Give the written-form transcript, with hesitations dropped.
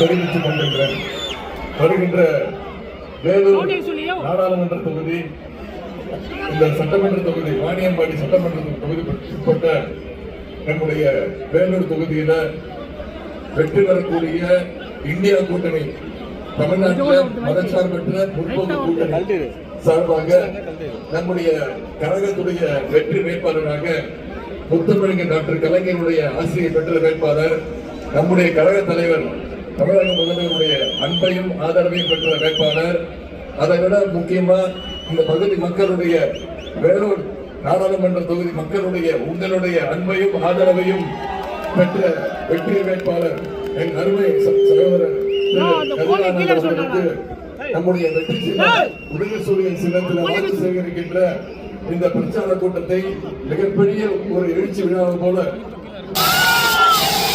தெரிவித்துக் கொண்டிருக்கிறேன். வருகின்ற வேலூர் நாடாளுமன்ற தொகுதி, இந்த சட்டமன்ற தொகுதி, வாணியம்பாடி சட்டமன்ற தொகுதி உட்பட்ட நம்முடைய வேலூர் தொகுதியில வெற்றி பெறக்கூடிய இந்தியா கூட்டணி, தமிழ்நாட்டில் மதச்சார்பற்ற முற்போக்கு கூட்டணி சார்பாக நம்முடைய கழகத்துடைய வெற்றி வேட்பாளராக முத்தமிழர் டாக்டர் கலைஞருடைய ஆசிரியை பெற்ற வேட்பாளர், நம்முடைய கழக தலைவர் தமிழக முதல்வருடைய அன்பையும் ஆதரவையும் பெற்ற வேட்பாளர், அதை விட முக்கியமா இந்த பகுதி மக்களுடைய, வேலூர் நாடாளுமன்ற தொகுதி மக்களுடைய உங்களுடைய அன்பையும் ஆதரவையும் பெற்ற வெற்றி வேட்பாளர் என் அருமை சகோதரர் அவர்களுக்கு நம்முடைய வெற்றி சின்னம் உதயசூரியன் சின்னத்தில் வாக்கு சேகரிக்கின்ற இந்த பிரச்சார கூட்டத்தை மிகப்பெரிய ஒரு எழுச்சி விழாவை போல